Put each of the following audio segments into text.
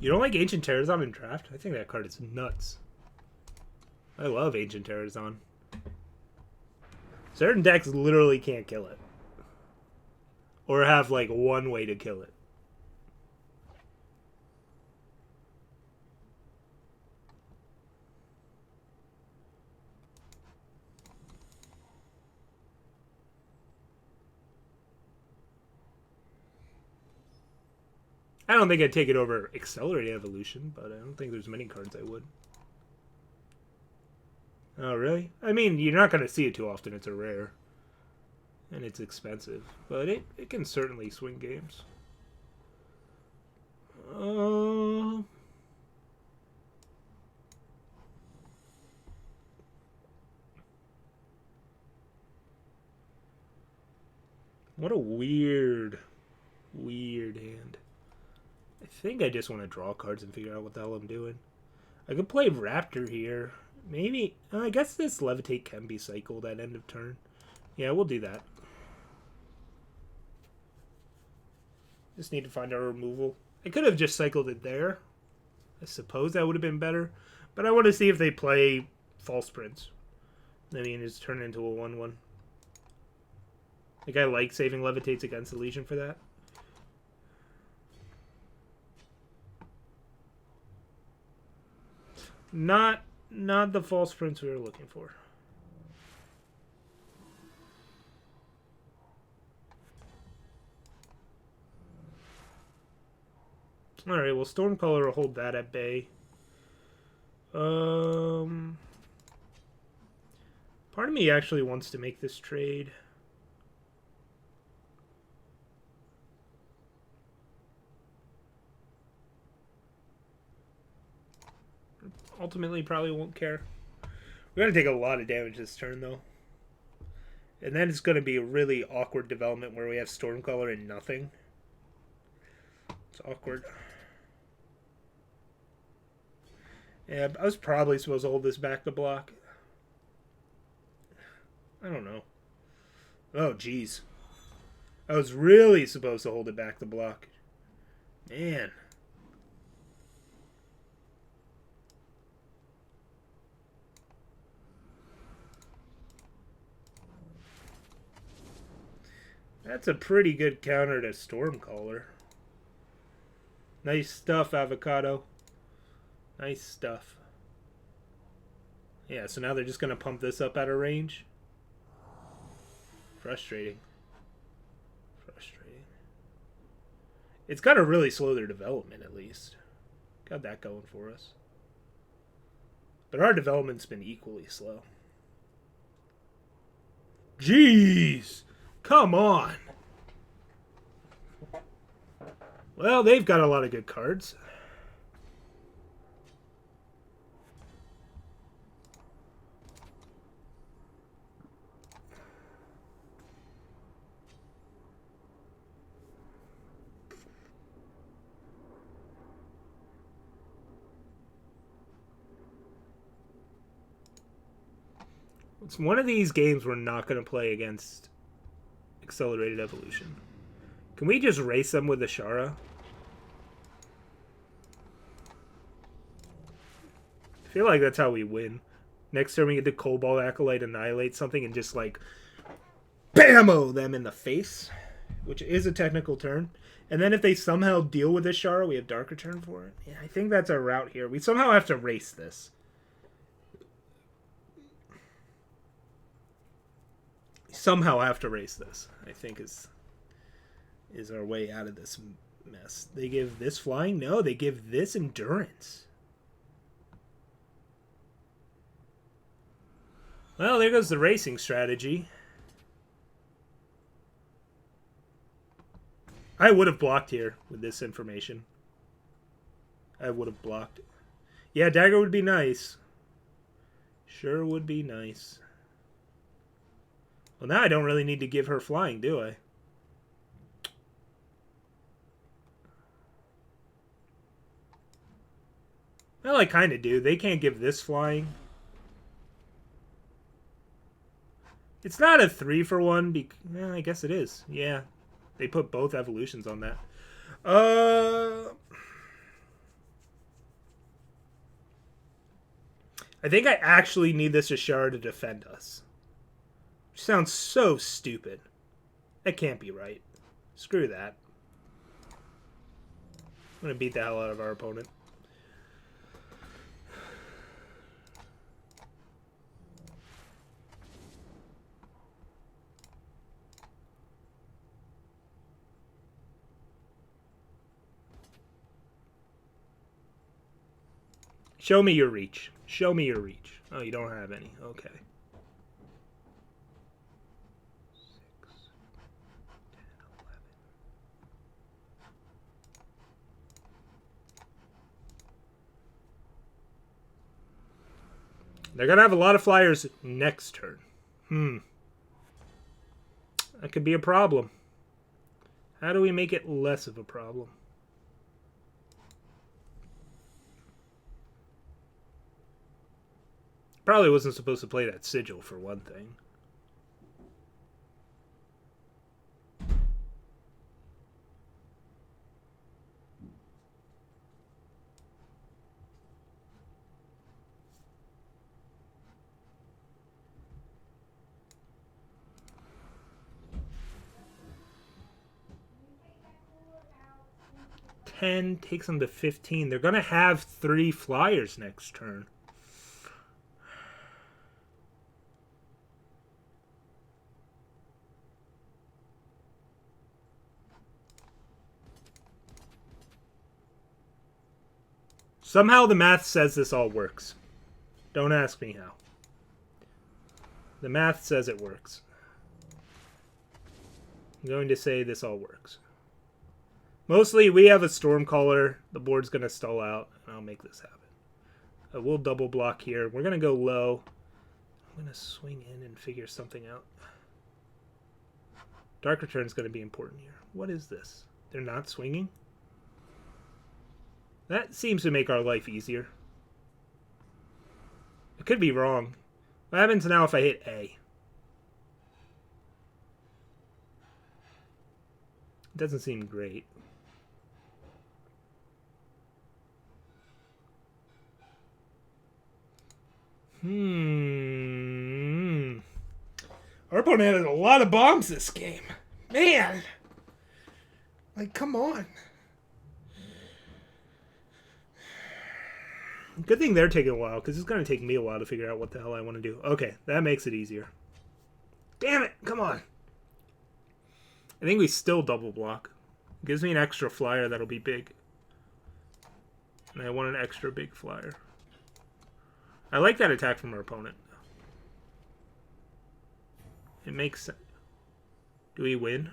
You don't like Ancient Terrazon in draft? I think that card is nuts. I love Ancient Terrazon. Certain decks literally can't kill it. Or have, like, one way to kill it. I don't think I'd take it over Accelerated Evolution, but I don't think there's many cards I would. Oh, really? I mean, you're not going to see it too often. It's a rare. And it's expensive. But it can certainly swing games. What a weird hand. I think I just want to draw cards and figure out what the hell I'm doing. I could play Raptor here. Maybe. I guess this Levitate can be cycled at end of turn. Yeah, we'll do that. Just need to find our removal. I could have just cycled it there. I suppose that would have been better. But I want to see if they play False Prince. Then he can just turn it into a 1-1. Like, I like saving Levitates against the Legion for that. Not the False Prince we were looking for. Alright, well, Stormcaller will hold that at bay. Part of me actually wants to make this trade. Ultimately, probably won't care. We're going to take a lot of damage this turn, though. And then it's going to be a really awkward development where we have Stormcaller and nothing. It's awkward. Yeah, I was probably supposed to hold this back to block. I don't know. Oh, jeez. I was really supposed to hold it back to block. Man. That's a pretty good counter to Stormcaller. Nice stuff, Avocado. Nice stuff. Yeah, so now they're just going to pump this up out of range. Frustrating. Frustrating. It's got to really slow their development, at least. Got that going for us. But our development's been equally slow. Jeez! Come on! Well, they've got a lot of good cards. It's one of these games we're not going to play against Accelerated Evolution. Can we just race them with Ashara? I feel like that's how we win. Next turn we get the Cobalt Acolyte annihilate something and just like BAMO them in the face, which is a technical turn. And then if they somehow deal with Ashara, we have Dark Return for it. Yeah, I think that's our route here. We somehow have to race this. Somehow have to race this, I think is our way out of this mess. They give this flying? No, they give this endurance. Well, there goes the racing strategy. I would have blocked here with this information. I would have blocked. Yeah, dagger would be nice. Sure would be nice. Well, now I don't really need to give her flying, do I? Well, I kind of do. They can't give this flying. It's not a 3-for-1. I guess it is. Yeah. They put both evolutions on that. I think I actually need this Ashara to defend us. Which sounds so stupid. That can't be right. Screw that. I'm going to beat the hell out of our opponent. Show me your reach. Show me your reach. Oh, you don't have any. Okay. 6, 10, 11. They're going to have a lot of flyers next turn. That could be a problem. How do we make it less of a problem? Probably wasn't supposed to play that sigil for one thing. Takes them to 15. They're going to have 3 flyers next turn. Somehow the math says this all works. Don't ask me how. The math says it works. I'm going to say this all works. Mostly, we have a Stormcaller. The board's going to stall out, and I'll make this happen. We'll double block here. We're going to go low. I'm going to swing in and figure something out. Dark Return is going to be important here. What is this? They're not swinging? That seems to make our life easier. I could be wrong. What happens now if I hit A? It doesn't seem great. Our opponent had a lot of bombs this game. Man! Like, come on. Good thing they're taking a while, because it's going to take me a while to figure out what the hell I want to do. Okay, that makes it easier. Damn it! Come on! I think we still double block. It gives me an extra flyer that'll be big. And I want an extra big flyer. I like that attack from our opponent. It makes sense. Do we win?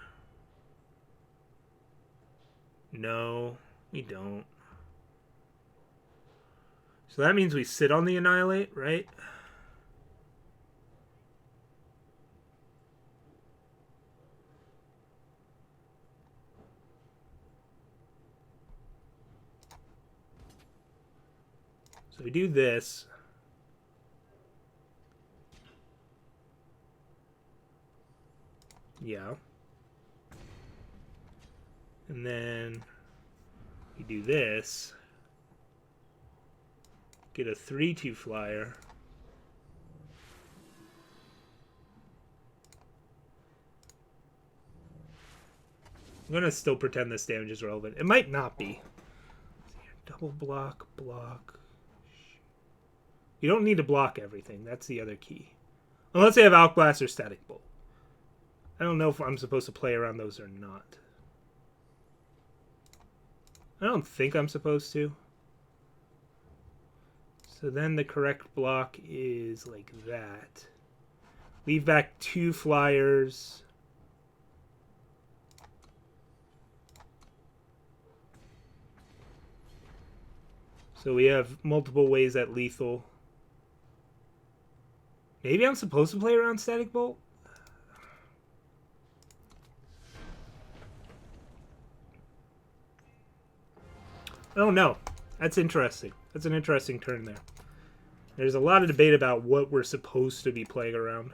No, we don't. So that means we sit on the Annihilate, right? So we do this. Yeah. And then we do this. Get a 3/2 flyer. I'm going to still pretend this damage is relevant. It might not be. Double block, block. You don't need to block everything. That's the other key. Unless they have Outblast or Static Bolt. I don't know if I'm supposed to play around those or not. I don't think I'm supposed to. So then the correct block is like that. Leave back 2 flyers. So we have multiple ways at lethal. Maybe I'm supposed to play around Static Bolt? Oh no, that's interesting. That's an interesting turn there. There's a lot of debate about what we're supposed to be playing around.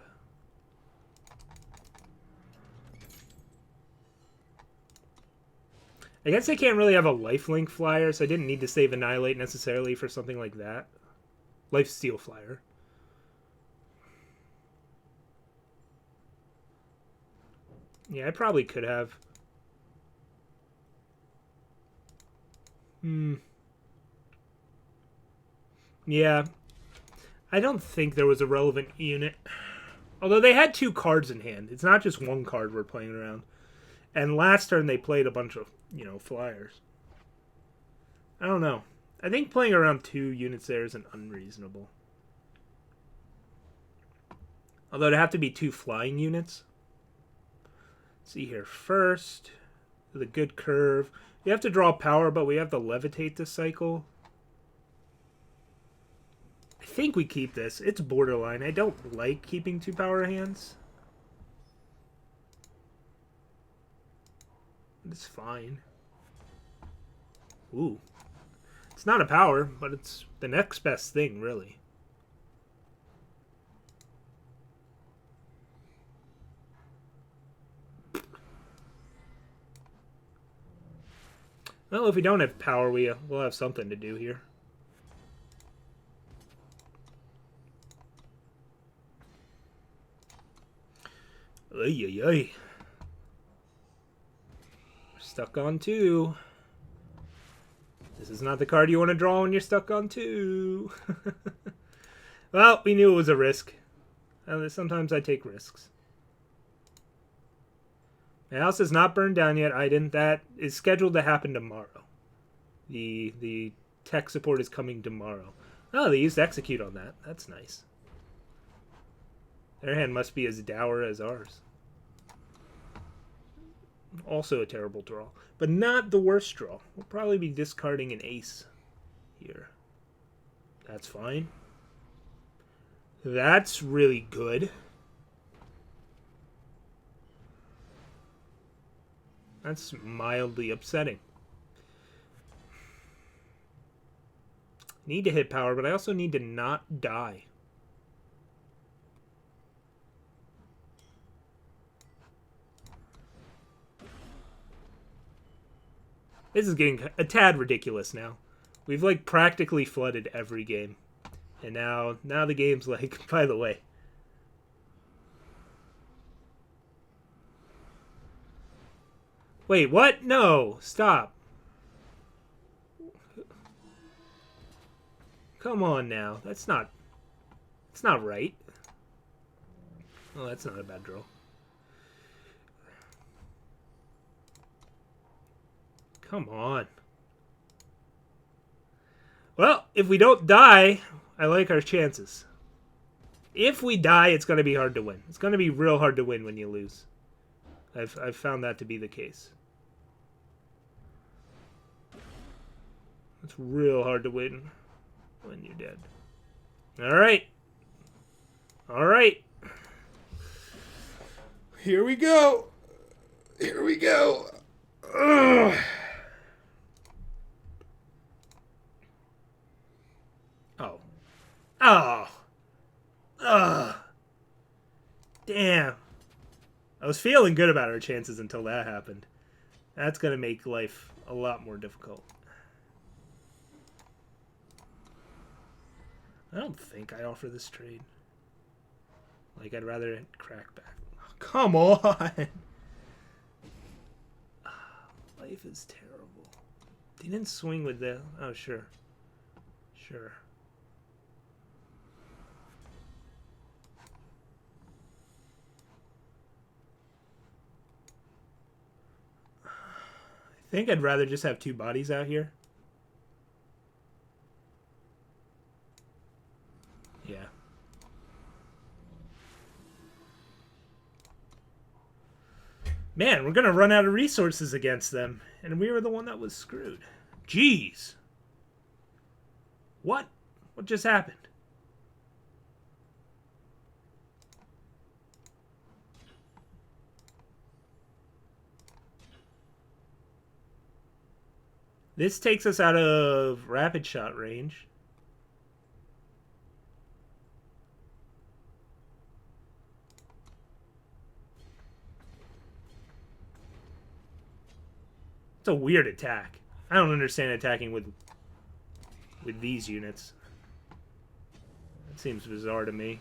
I guess I can't really have a lifelink flyer, so I didn't need to save Annihilate necessarily for something like that. Life Steal Flyer. Yeah, I probably could have. Yeah. I don't think there was a relevant unit. Although they had 2 cards in hand. It's not just 1 card we're playing around. And last turn they played a bunch of, flyers. I don't know. I think playing around 2 units there isn't unreasonable. Although it'd have to be 2 flying units. Let's see here. First, the good curve. You have to draw power, but we have to levitate this cycle. I think we keep this. It's borderline. I don't like keeping 2 power hands. It's fine. Ooh. It's not a power, but it's the next best thing, really. Well, if we don't have power, we'll have something to do here. Ay, ay, ay. Stuck on 2. This is not the card you want to draw when you're stuck on 2. Well, we knew it was a risk. Sometimes I take risks. My house is not burned down yet, Aiden. That is scheduled to happen tomorrow. The tech support is coming tomorrow. Oh, they used execute on that. That's nice. Their hand must be as dour as ours. Also a terrible draw. But not the worst draw. We'll probably be discarding an ace here. That's fine. That's really good. That's mildly upsetting. Need to hit power, but I also need to not die. This is getting a tad ridiculous now. We've like practically flooded every game. And now the game's like, by the way. Wait, what? No, stop. Come on now. That's not right. Oh, that's not a bad draw. Come on. Well, if we don't die, I like our chances. If we die, it's going to be hard to win. It's going to be real hard to win when you lose. I've found that to be the case. It's real hard to win when you're dead. All right. All right. Here we go. Here we go. Ugh. Oh. Oh. Ugh. Damn. I was feeling good about our chances until that happened. That's going to make life a lot more difficult. I don't think I offer this trade. Like, I'd rather crack back. Oh, come on! Life is terrible. They didn't swing with the... Oh, sure. Sure. I think I'd rather just have 2 bodies out here. Yeah. Man, we're gonna run out of resources against them. And we were the one that was screwed. Jeez. What? What just happened? This takes us out of rapid shot range. It's a weird attack. I don't understand attacking with these units. It seems bizarre to me.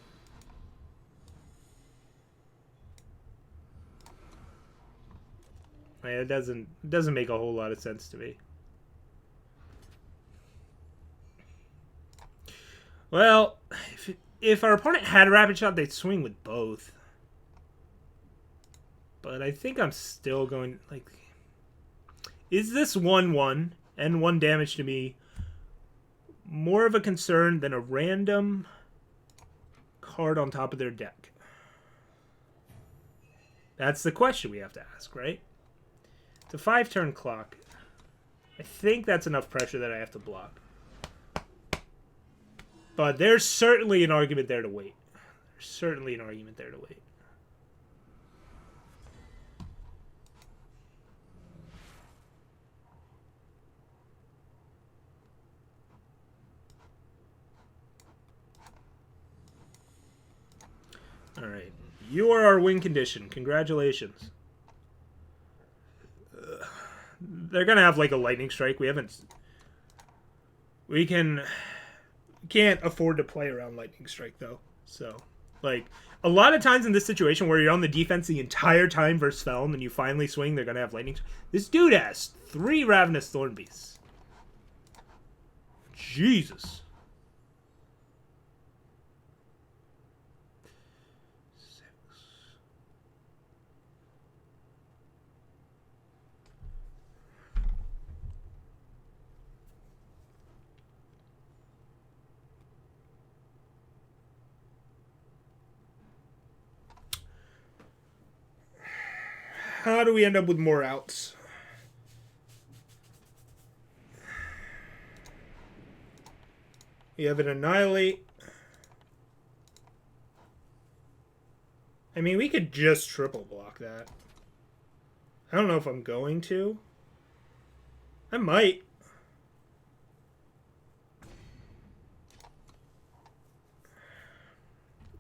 It doesn't make a whole lot of sense to me. Well, if our opponent had a rapid shot, they'd swing with both. But I think I'm still going, like... Is this 1/1 and 1 damage to me more of a concern than a random card on top of their deck? That's the question we have to ask, right? It's a 5-turn clock. I think that's enough pressure that I have to block. But there's certainly an argument there to wait. There's certainly an argument there to wait. All right. You are our win condition. Congratulations. They're going to have like a lightning strike. We can't afford to play around lightning strike though. So, like, a lot of times in this situation where you're on the defense the entire time versus Feln and you finally swing, they're going to have lightning. This dude has 3 Ravenous Thorn Beasts. Jesus. How do we end up with more outs? You have an Annihilate. I mean, we could just triple block that. I don't know if I'm going to. I might.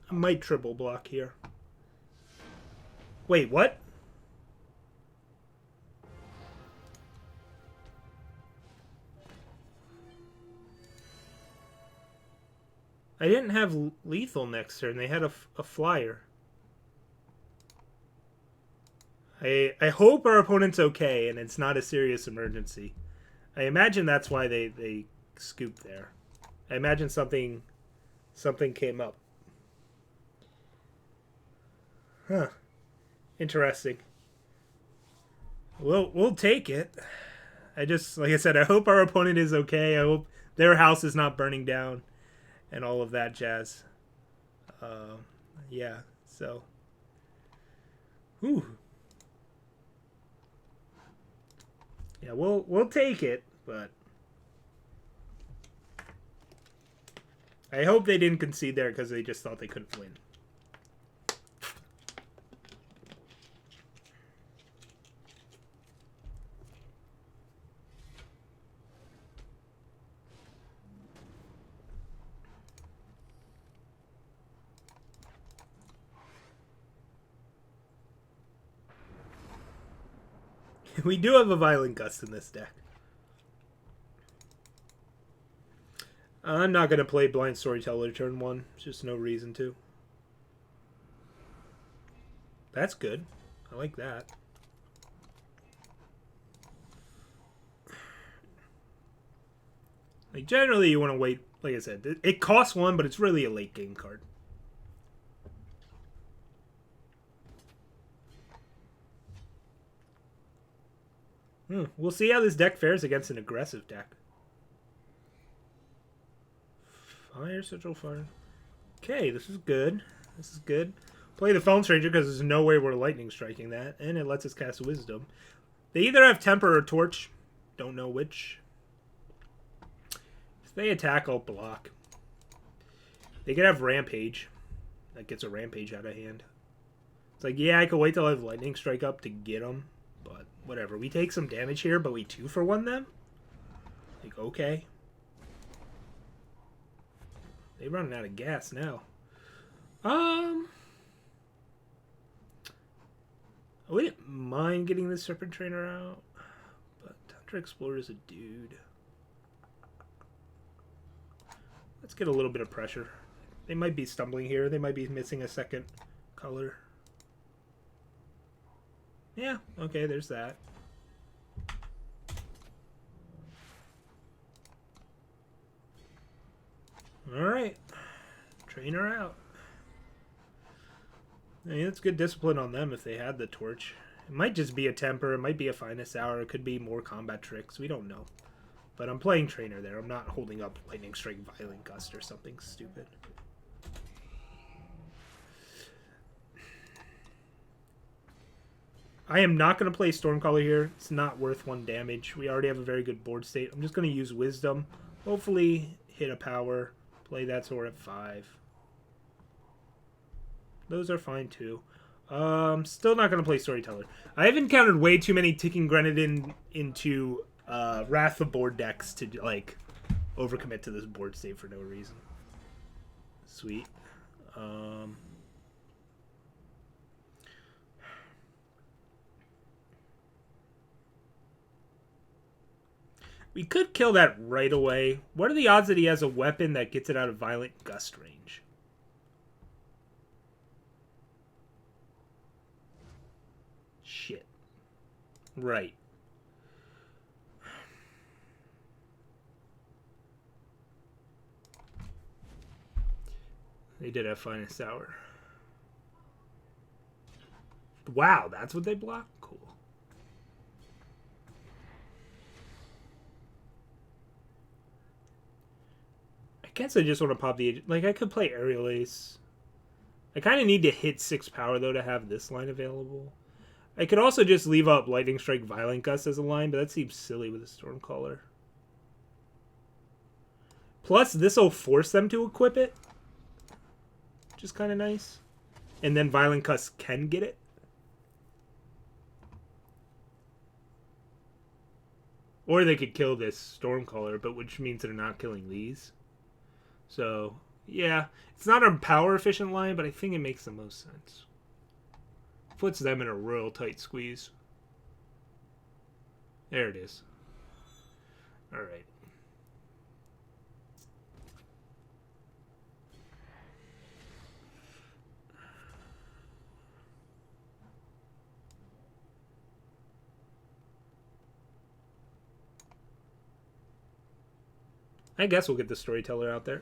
I might triple block here. Wait, what? I didn't have lethal next turn. They had a flyer. I hope our opponent's okay and it's not a serious emergency. I imagine that's why they scooped there. I imagine something came up. Huh. Interesting. We'll take it. Like I said, I hope our opponent is okay. I hope their house is not burning down. And all of that jazz. Yeah, so. Whew. Yeah, we'll take it, but I hope they didn't concede there because they just thought they couldn't win. We do have a Violent Gust in this deck. I'm not going to play Blind Storyteller turn 1. There's just no reason to. That's good. I like that. Like, generally, you want to wait. Like I said, it costs 1, but it's really a late game card. We'll see how this deck fares against an aggressive deck. Fire, Sigil, Fire. Okay, this is good. This is good. Play the Feln Stranger because there's no way we're lightning striking that. And it lets us cast Wisdom. They either have Temper or Torch. Don't know which. If they attack, I'll block. They could have Rampage. That gets a Rampage out of hand. It's like, yeah, I could wait till I have Lightning Strike up to get them. But whatever. We take some damage here, but we 2-for-1 them? Like, okay. They're running out of gas now. I wouldn't mind getting the Serpent Trainer out. But Tundra Explorer is a dude. Let's get a little bit of pressure. They might be stumbling here. They might be missing a second color. Yeah, okay, there's that. Alright. Trainer out. I mean, it's good discipline on them if they had the torch. It might just be a temper. It might be a finest hour. It could be more combat tricks. We don't know. But I'm playing trainer there. I'm not holding up lightning strike, violent gust, or something stupid. I am not going to play Stormcaller here. It's not worth 1 damage. We already have a very good board state. I'm just going to use Wisdom. Hopefully hit a power. Play that sword at 5. Those are fine too. Still not going to play Storyteller. I have encountered way too many Ticking Grenadin into Wrath of board decks to like overcommit to this board state for no reason. Sweet. We could kill that right away. What are the odds that he has a weapon that gets it out of violent gust range? Shit. Right. They did have finest hour. Wow, that's what they block? Cool. I guess I just want to pop the... Like, I could play Aerial Ace. I kind of need to hit 6 power, though, to have this line available. I could also just leave up Lightning Strike, Violent Gust as a line, but that seems silly with a Stormcaller. Plus, this will force them to equip it. Which is kind of nice. And then Violent Gust can get it. Or they could kill this Stormcaller, but which means they're not killing these. So, yeah. It's not a power-efficient line, but I think it makes the most sense. Puts them in a real tight squeeze. There it is. Alright. I guess we'll get the Storyteller out there.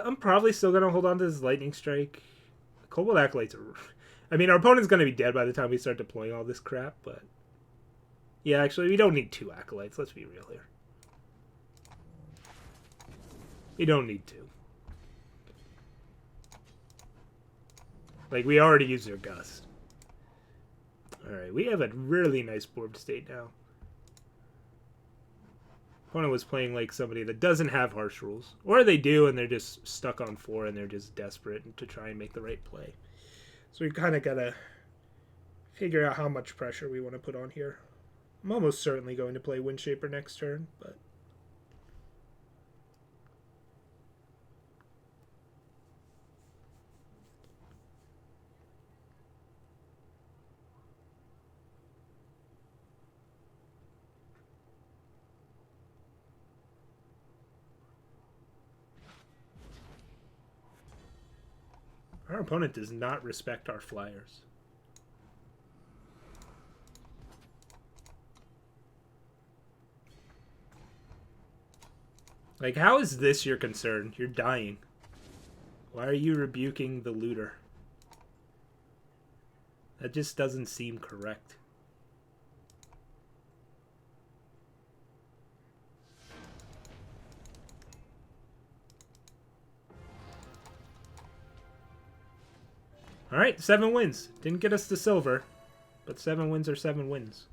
I'm probably still going to hold on to this Lightning Strike. Cobalt Acolytes are... I mean, our opponent's going to be dead by the time we start deploying all this crap, but... Yeah, actually, we don't need 2 Acolytes. Let's be real here. We don't need 2. Like, we already used their Gust. Alright, we have a really nice board state now. Opponent was playing like somebody that doesn't have harsh rules. Or they do, and they're just stuck on 4, and they're just desperate to try and make the right play. So we kind of got to figure out how much pressure we want to put on here. I'm almost certainly going to play Windshaper next turn, but... Our opponent does not respect our flyers. Like, how is this your concern? You're dying. Why are you rebuking the looter? That just doesn't seem correct. Alright, 7 wins. Didn't get us to silver, but 7 wins are 7 wins.